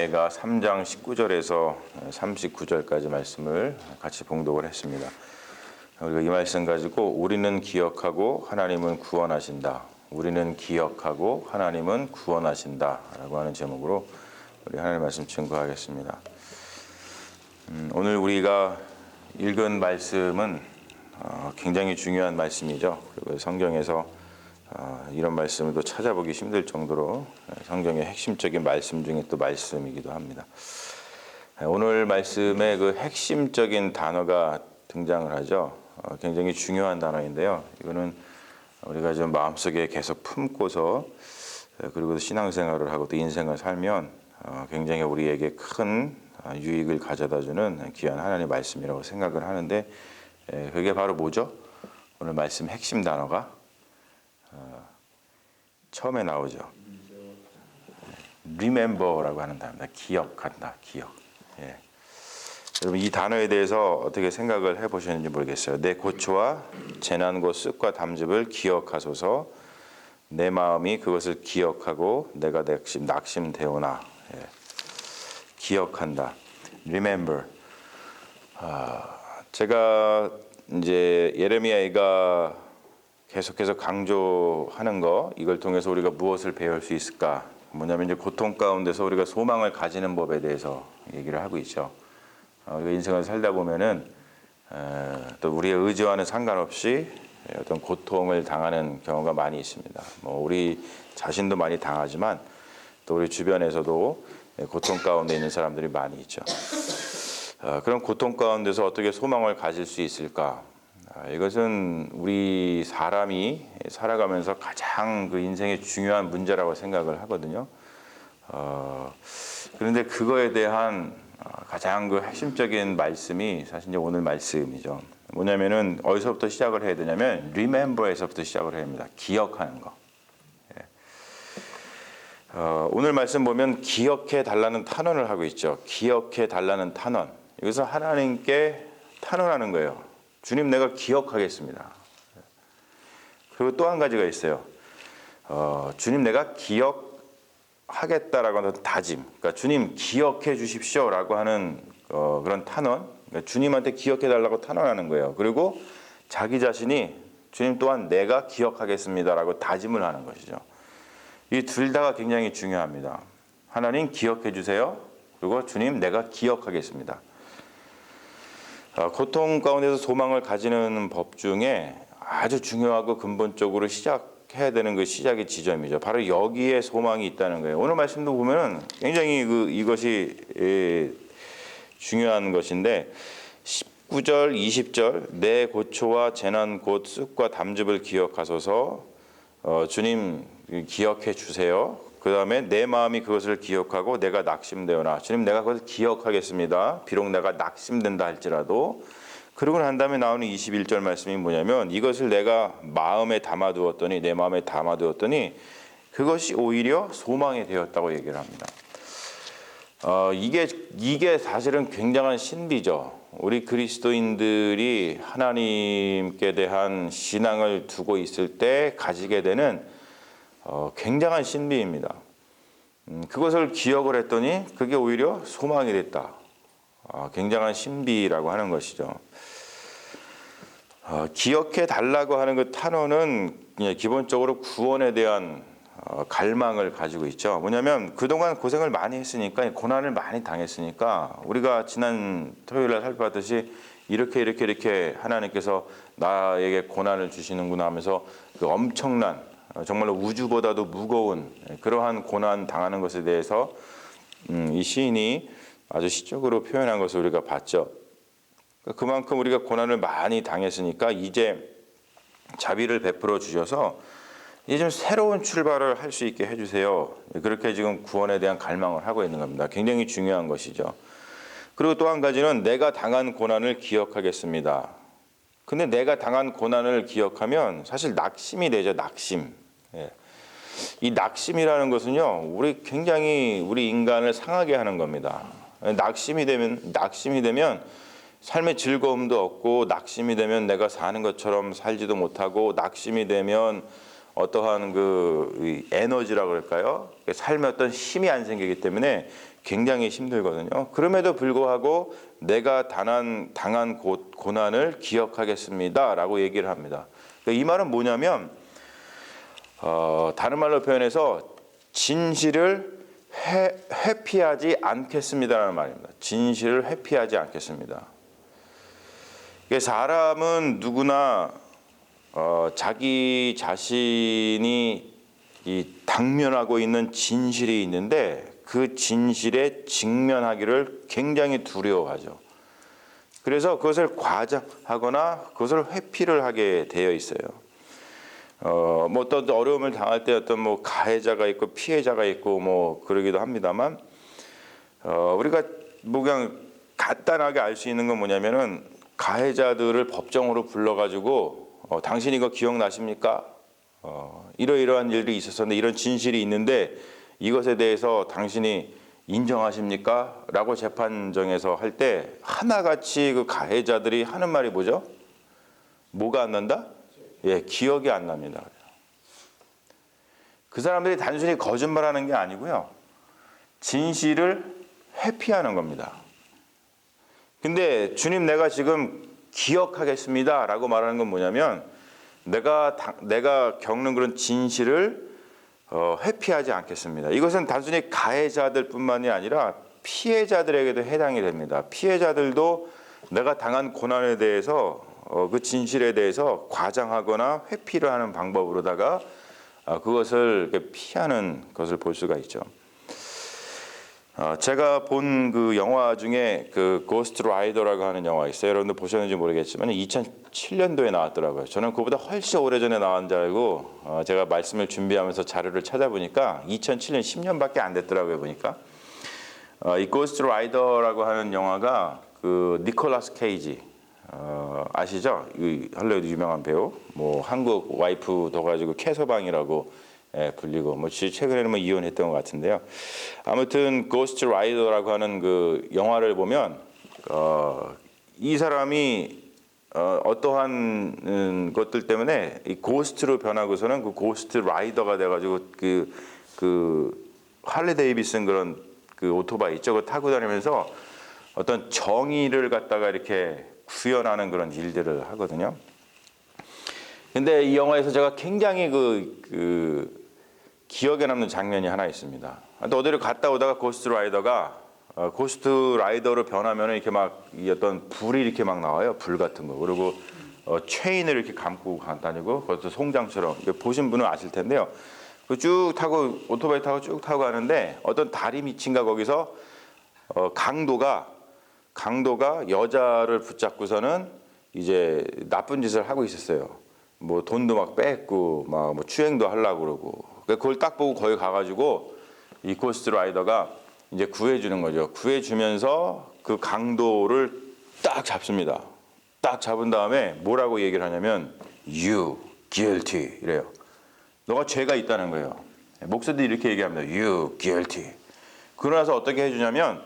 예레미야가 3장 19절에서 39절까지 말씀을 같이 봉독을 했습니다. 우리가 이 말씀 가지고 우리는 기억하고 하나님은 구원하신다. 우리는 기억하고 하나님은 구원하신다 라고 하는 제목으로 우리 하나님 말씀 증거하겠습니다. 오늘 우리가 읽은 말씀은 굉장히 중요한 말씀이죠. 그리고 성경에서 이런 말씀을 또 찾아보기 힘들 정도로 성경의 핵심적인 말씀 중에 또 말씀이기도 합니다. 오늘 말씀에 그 핵심적인 단어가 등장을 하죠. 굉장히 중요한 단어인데요. 이거는 우리가 좀 마음속에 계속 품고서 그리고 신앙생활을 하고 또 인생을 살면 굉장히 우리에게 큰 유익을 가져다주는 귀한 하나님의 말씀이라고 생각을 하는데, 그게 바로 뭐죠? 오늘 말씀 핵심 단어가 처음에 나오죠. Remember라고 하는 단어입니다. 기억한다, 기억. 예. 여러분 이 단어에 대해서 어떻게 생각을 해보셨는지 모르겠어요. 내 고초와 재난과 쓱과 담즙을 기억하소서. 내 마음이 그것을 기억하고 내가 낙심되오나. 예. 기억한다. Remember. 제가 이제 예레미야가 계속해서 강조하는 거, 이걸 통해서 우리가 무엇을 배울 수 있을까? 뭐냐면 이제 고통 가운데서 우리가 소망을 가지는 법에 대해서 얘기를 하고 있죠. 우리가 인생을 살다 보면은 또 우리의 의지와는 상관없이 어떤 고통을 당하는 경우가 많이 있습니다. 뭐 우리 자신도 많이 당하지만 또 우리 주변에서도 고통 가운데 있는 사람들이 많이 있죠. 그런 고통 가운데서 어떻게 소망을 가질 수 있을까? 이것은 우리 사람이 살아가면서 가장 그 인생의 중요한 문제라고 생각을 하거든요. 그런데 그거에 대한 가장 그 핵심적인 말씀이 사실 이제 오늘 말씀이죠. 뭐냐면은 어디서부터 시작을 해야 되냐면 Remember에서부터 시작을 해야 합니다. 기억하는 거. 오늘 말씀 보면 기억해 달라는 탄원을 하고 있죠. 기억해 달라는 탄원. 여기서 하나님께 탄원하는 거예요. 주님, 내가 기억하겠습니다. 그리고 또 한 가지가 있어요. 주님, 내가 기억하겠다라고 하는 다짐. 그러니까 주님 기억해 주십시오라고 하는 그런 탄원. 그러니까 주님한테 기억해 달라고 탄원하는 거예요. 그리고 자기 자신이 주님 또한 내가 기억하겠습니다라고 다짐을 하는 것이죠. 이 둘 다가 굉장히 중요합니다. 하나님 기억해 주세요. 그리고 주님 내가 기억하겠습니다. 고통 가운데서 소망을 가지는 법 중에 아주 중요하고 근본적으로 시작해야 되는 그 시작의 지점이죠. 바로 여기에 소망이 있다는 거예요. 오늘 말씀도 보면은 굉장히 이것이 중요한 것인데 19절, 20절 내 고초와 재난 곧 쑥과 담즙을 기억하소서. 주님 기억해 주세요. 그 다음에 내 마음이 그것을 기억하고 내가 낙심되오나. 주님 내가 그것을 기억하겠습니다. 비록 내가 낙심된다 할지라도. 그러고 난 다음에 나오는 21절 말씀이 뭐냐면 이것을 내가 마음에 담아두었더니 내 마음에 담아두었더니 그것이 오히려 소망이 되었다고 얘기를 합니다. 이게 사실은 굉장한 신비죠. 우리 그리스도인들이 하나님께 대한 신앙을 두고 있을 때 가지게 되는 굉장한 신비입니다. 그것을 기억을 했더니 그게 오히려 소망이 됐다. 굉장한 신비라고 하는 것이죠. 기억해 달라고 하는 그 탄원은 그냥 기본적으로 구원에 대한 갈망을 가지고 있죠. 뭐냐면 그동안 고생을 많이 했으니까, 고난을 많이 당했으니까, 우리가 지난 토요일에 살펴봤듯이 이렇게 하나님께서 나에게 고난을 주시는구나 하면서 그 엄청난, 정말로 우주보다도 무거운 그러한 고난 당하는 것에 대해서 이 시인이 아주 시적으로 표현한 것을 우리가 봤죠. 그만큼 우리가 고난을 많이 당했으니까 이제 자비를 베풀어 주셔서 이제 좀 새로운 출발을 할 수 있게 해주세요. 그렇게 지금 구원에 대한 갈망을 하고 있는 겁니다. 굉장히 중요한 것이죠. 그리고 또 한 가지는 내가 당한 고난을 기억하겠습니다. 근데 내가 당한 고난을 기억하면 사실 낙심이 되죠. 낙심. 이 낙심이라는 것은요, 굉장히 우리 인간을 상하게 하는 겁니다. 낙심이 되면 삶의 즐거움도 없고, 낙심이 되면 내가 사는 것처럼 살지도 못하고, 낙심이 되면 어떠한 그 에너지라고 그럴까요? 삶에 어떤 힘이 안 생기기 때문에 굉장히 힘들거든요. 그럼에도 불구하고 내가 당한 고난을 기억하겠습니다라고 얘기를 합니다. 그러니까 이 말은 뭐냐면 다른 말로 표현해서 진실을 회피하지 않겠습니다라는 말입니다. 진실을 회피하지 않겠습니다. 사람은 누구나 자기 자신이 당면하고 있는 진실이 있는데 그 진실에 직면하기를 굉장히 두려워하죠. 그래서 그것을 과장하거나 그것을 회피를 하게 되어 있어요. 뭐 어떤 어려움을 당할 때 어떤 뭐 가해자가 있고 피해자가 있고 뭐 그러기도 합니다만 우리가 뭐 그냥 간단하게 알 수 있는 건 뭐냐면은 가해자들을 법정으로 불러가지고 당신 이거 기억나십니까? 이러이러한 일이 있었었는데 이런 진실이 있는데 이것에 대해서 당신이 인정하십니까? 라고 재판정에서 할 때 하나같이 그 가해자들이 하는 말이 뭐죠? 뭐가 안 난다? 예, 기억이 안 납니다. 그 사람들이 단순히 거짓말하는 게 아니고요. 진실을 회피하는 겁니다. 근데 주님 내가 지금 기억하겠습니다 라고 말하는 건 뭐냐면 내가 겪는 그런 진실을 회피하지 않겠습니다. 이것은 단순히 가해자들 뿐만이 아니라 피해자들에게도 해당이 됩니다. 피해자들도 내가 당한 고난에 대해서 그 진실에 대해서 과장하거나 회피를 하는 방법으로다가 그것을 피하는 것을 볼 수가 있죠. 제가 본 그 영화 중에 그 고스트 라이더라고 하는 영화 있어요. 여러분들 보셨는지 모르겠지만 2007년도에 나왔더라고요. 저는 그보다 훨씬 오래전에 나온 줄 알고 제가 말씀을 준비하면서 자료를 찾아보니까 2007년 10년밖에 안 됐더라고요. 보니까 이 고스트 라이더라고 하는 영화가 그 니콜라스 케이지 아시죠? 이 할리우드 유명한 배우, 뭐 한국 와이프 둬가지고 캐서방이라고 불리고 뭐 최근에는 뭐 이혼했던 것 같은데요. 아무튼 고스트 라이더라고 하는 그 영화를 보면 이 사람이 어떠한 것들 때문에 이 고스트로 변하고서는 그 고스트 라이더가 돼가지고 그 할리 데이비슨 그런 그 오토바이 있죠? 그거 타고 다니면서 어떤 정의를 갖다가 이렇게 구현하는 그런 일들을 하거든요. 근데 이 영화에서 제가 굉장히 기억에 남는 장면이 하나 있습니다. 또 어디를 갔다 오다가 고스트 라이더가 고스트 라이더로 변하면 이렇게 막 어떤 불이 이렇게 막 나와요. 불 같은 거. 그리고 체인을 이렇게 감고 다니고 그것도 송장처럼 보신 분은 아실 텐데요. 그 쭉 타고 오토바이 타고 쭉 타고 가는데 어떤 다리 밑인가 거기서 강도가 여자를 붙잡고서는 이제 나쁜 짓을 하고 있었어요. 뭐 돈도 막 뺏고 막 뭐 추행도 하려고 그러고 그걸 딱 보고 거기 가가지고 이 고스트 라이더가 이제 구해주는 거죠. 구해주면서 그 강도를 딱 잡습니다. 딱 잡은 다음에 뭐라고 얘기를 하냐면 You guilty 이래요. 너가 죄가 있다는 거예요. 목사들이 이렇게 얘기합니다. You guilty. 그러고 나서 어떻게 해주냐면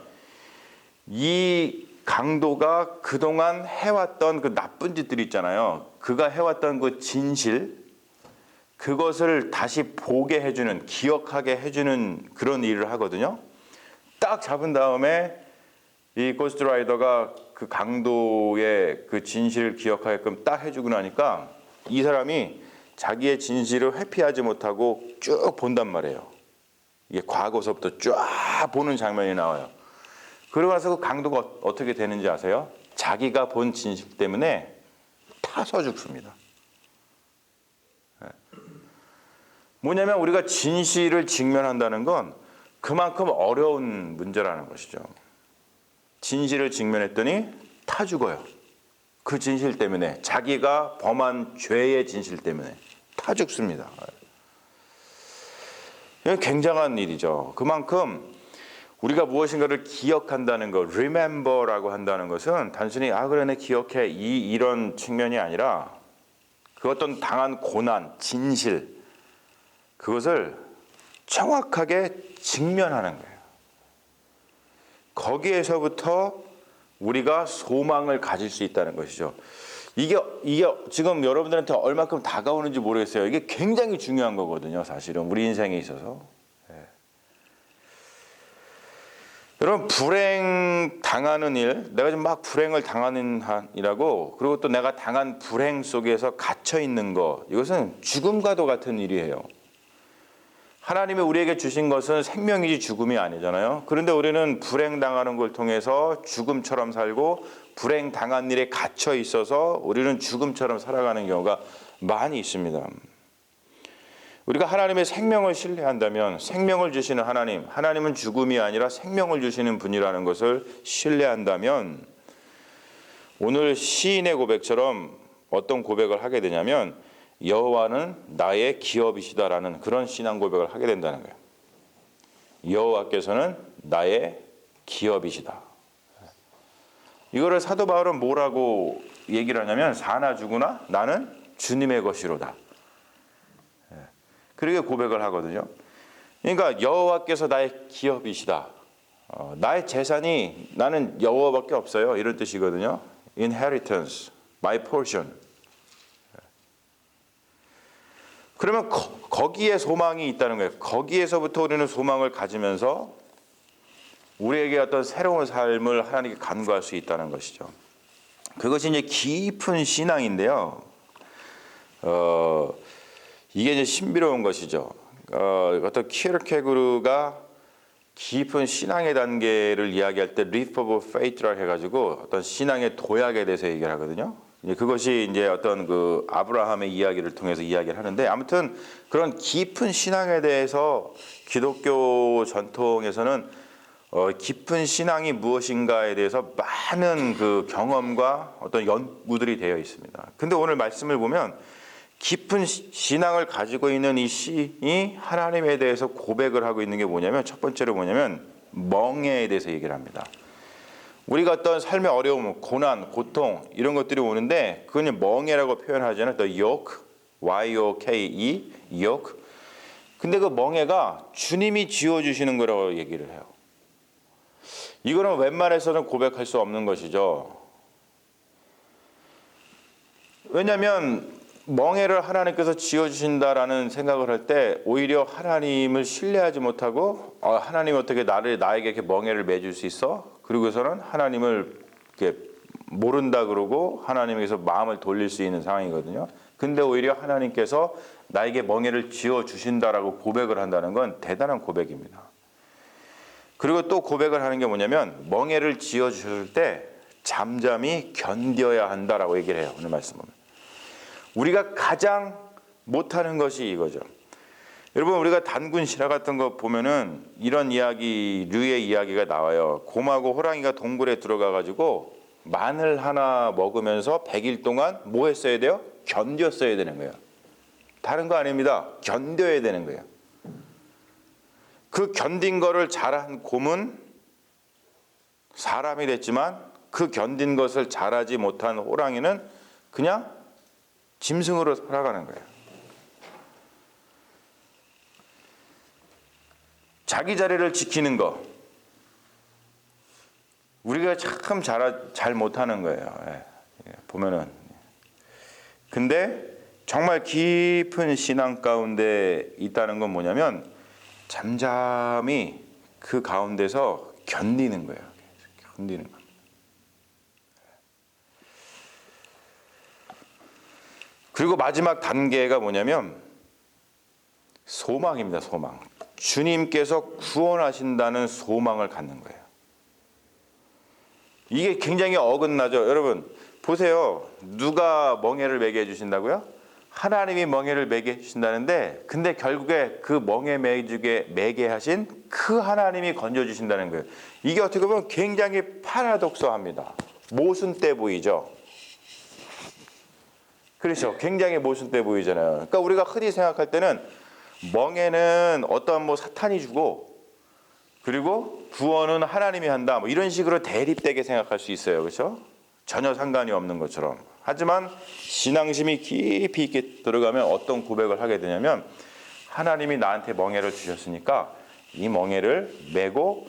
이 강도가 그동안 해왔던 그 나쁜 짓들 있잖아요. 그가 해왔던 그 진실, 그것을 다시 보게 해주는, 기억하게 해주는 그런 일을 하거든요. 딱 잡은 다음에 이 고스트라이더가 그 강도의 그 진실을 기억하게끔 딱 해주고 나니까 이 사람이 자기의 진실을 회피하지 못하고 쭉 본단 말이에요. 이게 과거서부터 쫙 보는 장면이 나와요. 그러고 나서 그 강도가 어떻게 되는지 아세요? 자기가 본 진실 때문에 타서 죽습니다. 뭐냐면 우리가 진실을 직면한다는 건 그만큼 어려운 문제라는 것이죠. 진실을 직면했더니 타 죽어요. 그 진실 때문에, 자기가 범한 죄의 진실 때문에 타 죽습니다. 이건 굉장한 일이죠. 그만큼 우리가 무엇인가를 기억한다는 것, remember라고 한다는 것은 단순히 그래 내 기억해 이런 측면이 아니라 그 어떤 당한 고난, 진실, 그것을 정확하게 직면하는 거예요. 거기에서부터 우리가 소망을 가질 수 있다는 것이죠. 이게 지금 여러분들한테 얼마큼 다가오는지 모르겠어요. 이게 굉장히 중요한 거거든요. 사실은 우리 인생에 있어서. 여러분, 불행 당하는 일, 내가 지금 막 불행을 당하는 한이라고, 그리고 또 내가 당한 불행 속에서 갇혀 있는 거, 이것은 죽음과도 같은 일이에요. 하나님이 우리에게 주신 것은 생명이지 죽음이 아니잖아요. 그런데 우리는 불행 당하는 걸 통해서 죽음처럼 살고, 불행 당한 일에 갇혀 있어서 우리는 죽음처럼 살아가는 경우가 많이 있습니다. 우리가 하나님의 생명을 신뢰한다면, 생명을 주시는 하나님, 하나님은 죽음이 아니라 생명을 주시는 분이라는 것을 신뢰한다면, 오늘 시인의 고백처럼 어떤 고백을 하게 되냐면, 여호와는 나의 기업이시다라는 그런 신앙 고백을 하게 된다는 거예요. 여호와께서는 나의 기업이시다. 이거를 사도 바울은 뭐라고 얘기를 하냐면, 사나 죽으나 나는 주님의 것이로다. 그렇게 고백을 하거든요. 그러니까 여호와께서 나의 기업이시다. 나의 재산이 나는 여호와밖에 없어요. 이런 뜻이거든요. Inheritance, my portion. 그러면 거기에 소망이 있다는 거예요. 거기에서부터 우리는 소망을 가지면서 우리에게 어떤 새로운 삶을 하나님께 간구할 수 있다는 것이죠. 그것이 이제 깊은 신앙인데요. 이게 이제 신비로운 것이죠. 어떤 키르케고르가 깊은 신앙의 단계를 이야기할 때 Leap of Faith라 해가지고 어떤 신앙의 도약에 대해서 얘기를 하거든요. 그것이 이제 어떤 그 아브라함의 이야기를 통해서 이야기를 하는데, 아무튼 그런 깊은 신앙에 대해서 기독교 전통에서는 깊은 신앙이 무엇인가에 대해서 많은 그 경험과 어떤 연구들이 되어 있습니다. 근데 오늘 말씀을 보면 깊은 신앙을 가지고 있는 이 시인이 하나님에 대해서 고백을 하고 있는 게 뭐냐면, 첫 번째로 뭐냐면 멍에에 대해서 얘기를 합니다. 우리가 어떤 삶의 어려움, 고난, 고통 이런 것들이 오는데 그건 멍에라고 표현하잖아요. The yoke, Y-O-K-E, yoke. 근데 그 멍에가 주님이 지어주시는 거라고 얘기를 해요. 이거는 웬만해서는 고백할 수 없는 것이죠. 왜냐하면 멍에를 하나님께서 지어주신다라는 생각을 할 때 오히려 하나님을 신뢰하지 못하고, 하나님이 어떻게 나에게 이렇게 멍에를 매줄 수 있어? 그리고서는 하나님을 이렇게 모른다 그러고 하나님에게서 마음을 돌릴 수 있는 상황이거든요. 근데 오히려 하나님께서 나에게 멍에를 지어주신다라고 고백을 한다는 건 대단한 고백입니다. 그리고 또 고백을 하는 게 뭐냐면, 멍에를 지어주실 때 잠잠히 견뎌야 한다라고 얘기를 해요. 오늘 말씀 보면. 우리가 가장 못하는 것이 이거죠. 여러분, 우리가 단군 실화 같은 거 보면은 이런 류의 이야기가 나와요. 곰하고 호랑이가 동굴에 들어가 가지고 마늘 하나 먹으면서 100일 동안 뭐 했어야 돼요? 견뎠어야 되는 거예요. 다른 거 아닙니다. 견뎌야 되는 거예요. 그 견딘 거를 잘한 곰은 사람이 됐지만, 그 견딘 것을 잘하지 못한 호랑이는 그냥 짐승으로 살아가는 거예요. 자기 자리를 지키는 거, 우리가 참 잘 못하는 거예요. 보면은. 근데 정말 깊은 신앙 가운데 있다는 건 뭐냐면, 잠잠히 그 가운데서 견디는 거예요. 견디는 거. 그리고 마지막 단계가 뭐냐면 소망입니다. 소망. 주님께서 구원하신다는 소망을 갖는 거예요. 이게 굉장히 어긋나죠. 여러분 보세요. 누가 멍에를 매게 해주신다고요? 하나님이 멍에를 매게 해주신다는데, 근데 결국에 그 멍에 매게 하신 그 하나님이 건져주신다는 거예요. 이게 어떻게 보면 굉장히 파라독스합니다. 모순돼 보이죠. 그렇죠. 굉장히 모순돼 보이잖아요. 그러니까 우리가 흔히 생각할 때는 멍에는 어떤 사탄이 주고, 그리고 구원은 하나님이 한다, 이런 식으로 대립되게 생각할 수 있어요. 그렇죠? 전혀 상관이 없는 것처럼. 하지만 신앙심이 깊이 있게 들어가면 어떤 고백을 하게 되냐면, 하나님이 나한테 멍에를 주셨으니까 이 멍에를 메고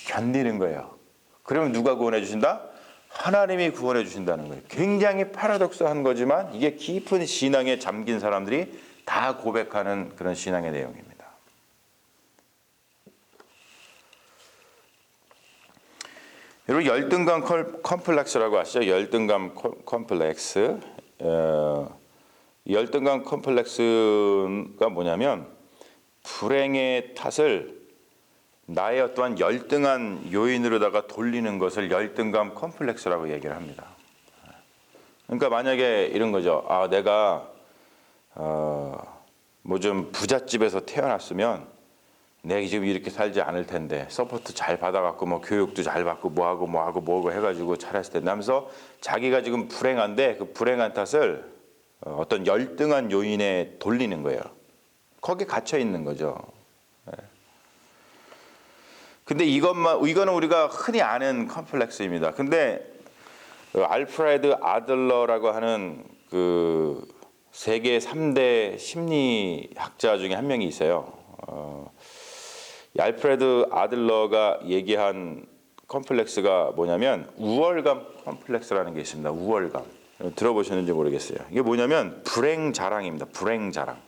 견디는 거예요. 그러면 누가 구원해 주신다? 하나님이 구원해 주신다는 거예요. 굉장히 파라독스한 거지만 이게 깊은 신앙에 잠긴 사람들이 다 고백하는 그런 신앙의 내용입니다. 여러분 열등감 컴플렉스라고 아시죠? 열등감 컴플렉스. 열등감 컴플렉스가 뭐냐면 불행의 탓을 나의 어떠한 열등한 요인으로다가 돌리는 것을 열등감 컴플렉스라고 얘기를 합니다. 그러니까 만약에 이런 거죠. 아, 내가 뭐 좀 부잣집에서 태어났으면 내가 지금 이렇게 살지 않을 텐데 서포트 잘 받아갖고 뭐 교육도 잘 받고 뭐하고 해가지고 잘했을 텐데 하면서 자기가 지금 불행한데 그 불행한 탓을 어떤 열등한 요인에 돌리는 거예요. 거기에 갇혀 있는 거죠. 근데 이거는 우리가 흔히 아는 컴플렉스입니다. 근데 알프레드 아들러라고 하는 그 세계 3대 심리학자 중에 한 명이 있어요. 이 알프레드 아들러가 얘기한 컴플렉스가 뭐냐면 우월감 컴플렉스라는 게 있습니다. 우월감. 들어보셨는지 모르겠어요. 이게 뭐냐면 불행 자랑입니다. 불행 자랑.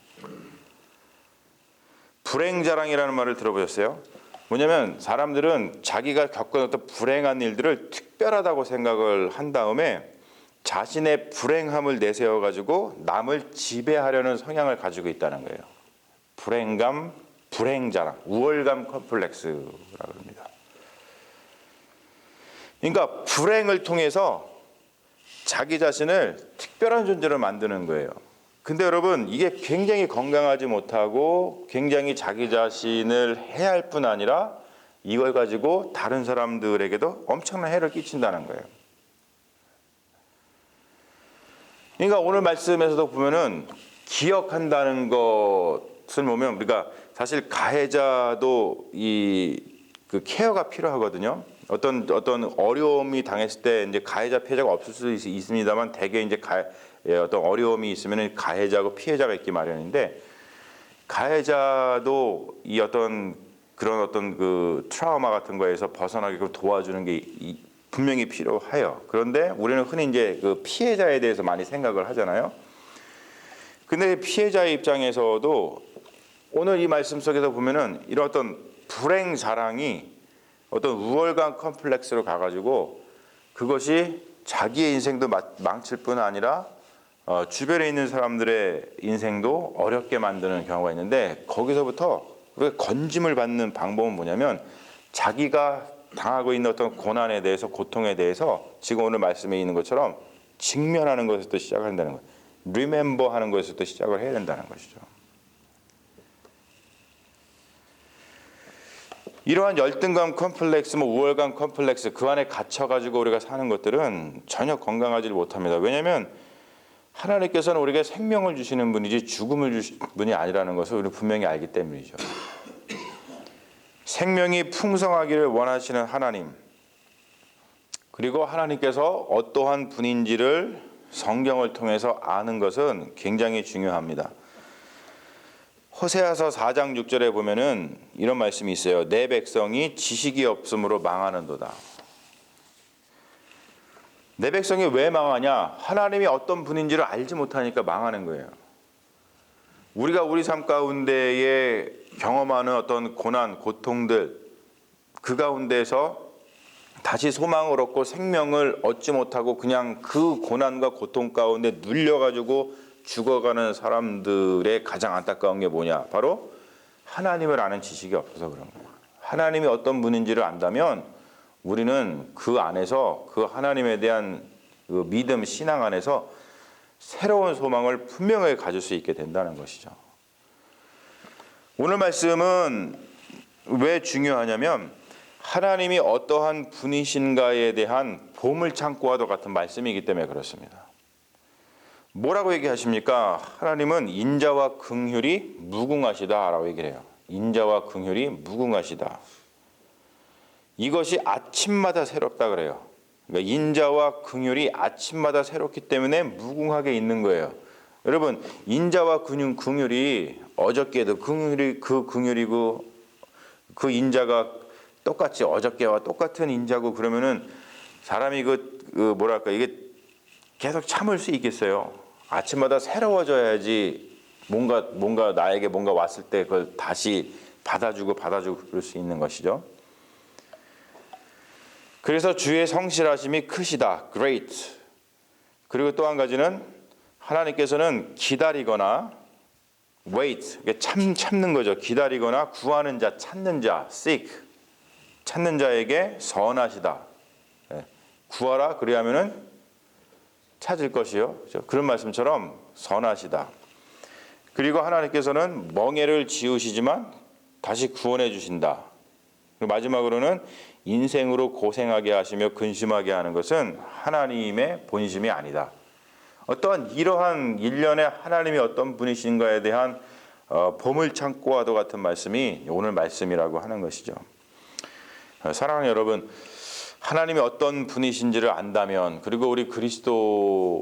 불행 자랑이라는 말을 들어보셨어요? 뭐냐면 사람들은 자기가 겪은 어떤 불행한 일들을 특별하다고 생각을 한 다음에 자신의 불행함을 내세워 가지고 남을 지배하려는 성향을 가지고 있다는 거예요. 불행감, 불행자랑, 우월감 컴플렉스라고 합니다. 그러니까 불행을 통해서 자기 자신을 특별한 존재로 만드는 거예요. 근데 여러분 이게 굉장히 건강하지 못하고 굉장히 자기 자신을 해할 뿐 아니라 이걸 가지고 다른 사람들에게도 엄청난 해를 끼친다는 거예요. 그러니까 오늘 말씀에서도 보면은 기억한다는 것을 보면 우리가 사실 가해자도 그 케어가 필요하거든요. 어떤 어려움이 당했을 때 이제 가해자 피해자가 없을 수 있습니다만 대개 이제 어떤 어려움이 있으면 가해자고 피해자가 있기 마련인데 가해자도 이 그런 어떤 그 트라우마 같은 거에서 벗어나게끔 도와주는 게 분명히 필요해요. 그런데 우리는 흔히 이제 그 피해자에 대해서 많이 생각을 하잖아요. 근데 피해자의 입장에서도 오늘 이 말씀 속에서 보면은 이런 어떤 불행 자랑이 어떤 우월감 컴플렉스로 가가지고 그것이 자기의 인생도 망칠 뿐 아니라 주변에 있는 사람들의 인생도 어렵게 만드는 경우가 있는데 거기서부터 우리가 건짐을 받는 방법은 뭐냐면 자기가 당하고 있는 어떤 고난에 대해서 고통에 대해서 지금 오늘 말씀에 있는 것처럼 직면하는 것에서부터 시작한다는 거예요. Remember 하는 것에서부터 시작을 해야 된다는 것이죠. 이러한 열등감 컴플렉스, 우월감 컴플렉스 그 안에 갇혀가지고 우리가 사는 것들은 전혀 건강하지 못합니다. 왜냐하면 하나님께서는 우리에게 생명을 주시는 분이지 죽음을 주시는 분이 아니라는 것을 우리는 분명히 알기 때문이죠. 생명이 풍성하기를 원하시는 하나님, 그리고 하나님께서 어떠한 분인지를 성경을 통해서 아는 것은 굉장히 중요합니다. 호세아서 4장 6절에 보면은 이런 말씀이 있어요. 내 백성이 지식이 없음으로 망하는도다. 내 백성이 왜 망하냐? 하나님이 어떤 분인지를 알지 못하니까 망하는 거예요. 우리가 우리 삶 가운데에 경험하는 어떤 고난, 고통들 그 가운데서 다시 소망을 얻고 생명을 얻지 못하고 그냥 그 고난과 고통 가운데 눌려가지고 죽어가는 사람들의 가장 안타까운 게 뭐냐? 바로 하나님을 아는 지식이 없어서 그런 거예요. 하나님이 어떤 분인지를 안다면 우리는 그 안에서 그 하나님에 대한 그 믿음, 신앙 안에서 새로운 소망을 분명하게 가질 수 있게 된다는 것이죠. 오늘 말씀은 왜 중요하냐면 하나님이 어떠한 분이신가에 대한 보물창고와도 같은 말씀이기 때문에 그렇습니다. 뭐라고 얘기하십니까? 하나님은 인자와 긍휼이 무궁하시다라고 얘기를 해요. 인자와 긍휼이 무궁하시다. 이것이 아침마다 새롭다 그래요. 그러니까 인자와 긍휼이 아침마다 새롭기 때문에 무궁하게 있는 거예요. 여러분, 인자와 긍휼이 어저께도 긍휼이고 그 인자가 똑같이 어저께와 똑같은 인자고 그러면은 사람이 이게 계속 참을 수 있겠어요? 아침마다 새로워져야지 뭔가 나에게 뭔가 왔을 때 그걸 다시 받아주고 그럴 수 있는 것이죠. 그래서 주의 성실하심이 크시다. great. 그리고 또 한 가지는 하나님께서는 기다리거나 wait, 참는 거죠. 기다리거나 구하는 자, 찾는 자, seek. 찾는 자에게 선하시다. 구하라 그리하면은 찾을 것이요. 그런 말씀처럼 선하시다. 그리고 하나님께서는 멍에를 지우시지만 다시 구원해 주신다. 그리고 마지막으로는 인생으로 고생하게 하시며 근심하게 하는 것은 하나님의 본심이 아니다. 어떠한 이러한 일련의 하나님이 어떤 분이신가에 대한 보물창고와도 같은 말씀이 오늘 말씀이라고 하는 것이죠. 사랑하는 여러분, 하나님이 어떤 분이신지를 안다면, 그리고 우리 그리스도인들은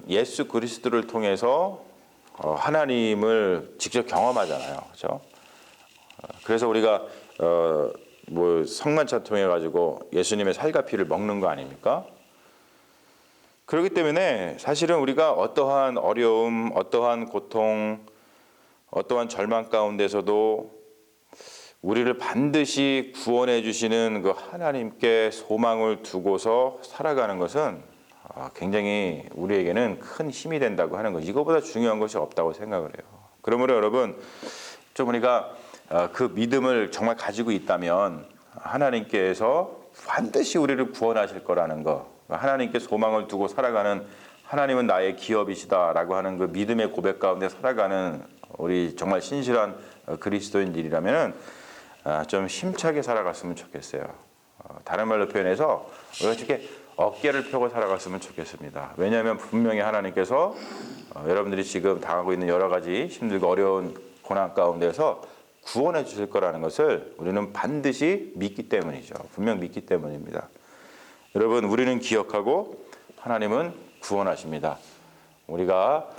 예수 그리스도를 통해서 하나님을 직접 경험하잖아요, 그렇죠? 그래서 우리가 성만찬 통해 가지고 예수님의 살과 피를 먹는 거 아닙니까? 그렇기 때문에 사실은 우리가 어떠한 어려움, 어떠한 고통, 어떠한 절망 가운데서도 우리를 반드시 구원해 주시는 그 하나님께 소망을 두고서 살아가는 것은 굉장히 우리에게는 큰 힘이 된다고 하는 것. 이거보다 중요한 것이 없다고 생각을 해요. 그러므로 여러분, 좀 우리가 그 믿음을 정말 가지고 있다면 하나님께서 반드시 우리를 구원하실 거라는 거, 하나님께 소망을 두고 살아가는, 하나님은 나의 기업이시다라고 하는 그 믿음의 고백 가운데 살아가는 우리 정말 신실한 그리스도인들이라면 좀 힘차게 살아갔으면 좋겠어요. 다른 말로 표현해서 우리가 이렇게 어깨를 펴고 살아갔으면 좋겠습니다. 왜냐하면 분명히 하나님께서 여러분들이 지금 당하고 있는 여러 가지 힘들고 어려운 고난 가운데서 구원해 주실 거라는 것을 우리는 반드시 믿기 때문이죠. 분명 믿기 때문입니다. 여러분, 우리는 기억하고 하나님은 구원하십니다. 우리가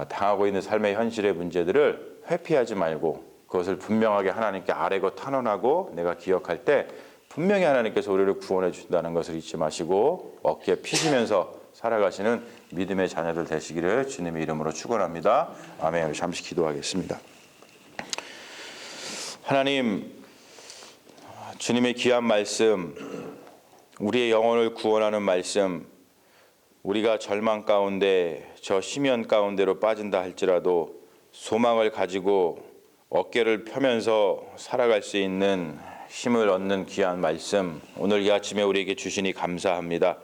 당하고 있는 삶의 현실의 문제들을 회피하지 말고 그것을 분명하게 하나님께 아뢰고 탄원하고 내가 기억할 때 분명히 하나님께서 우리를 구원해 주신다는 것을 잊지 마시고 어깨에 피시면서 살아가시는 믿음의 자녀들 되시기를 주님의 이름으로 축원합니다. 아멘. 잠시 기도하겠습니다. 하나님, 주님의 귀한 말씀, 우리의 영혼을 구원하는 말씀, 우리가 절망 가운데 저 심연 가운데로 빠진다 할지라도 소망을 가지고 어깨를 펴면서 살아갈 수 있는 힘을 얻는 귀한 말씀, 오늘 이 아침에 우리에게 주시니 감사합니다.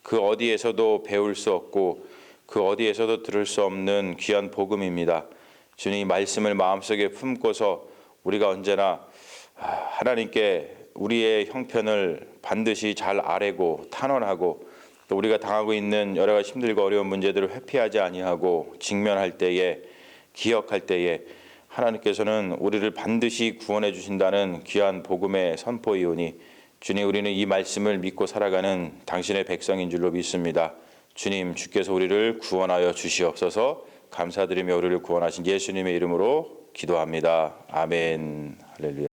그 어디에서도 배울 수 없고 그 어디에서도 들을 수 없는 귀한 복음입니다. 주님, 말씀을 마음속에 품고서 우리가 언제나 하나님께 우리의 형편을 반드시 잘 아뢰고 탄원하고 또 우리가 당하고 있는 여러 가지 힘들고 어려운 문제들을 회피하지 아니하고 직면할 때에, 기억할 때에 하나님께서는 우리를 반드시 구원해 주신다는 귀한 복음의 선포이오니 주님, 우리는 이 말씀을 믿고 살아가는 당신의 백성인 줄로 믿습니다. 주님, 주께서 우리를 구원하여 주시옵소서. 감사드리며 우리를 구원하신 예수님의 이름으로 기도합니다. 아멘. 할렐루야.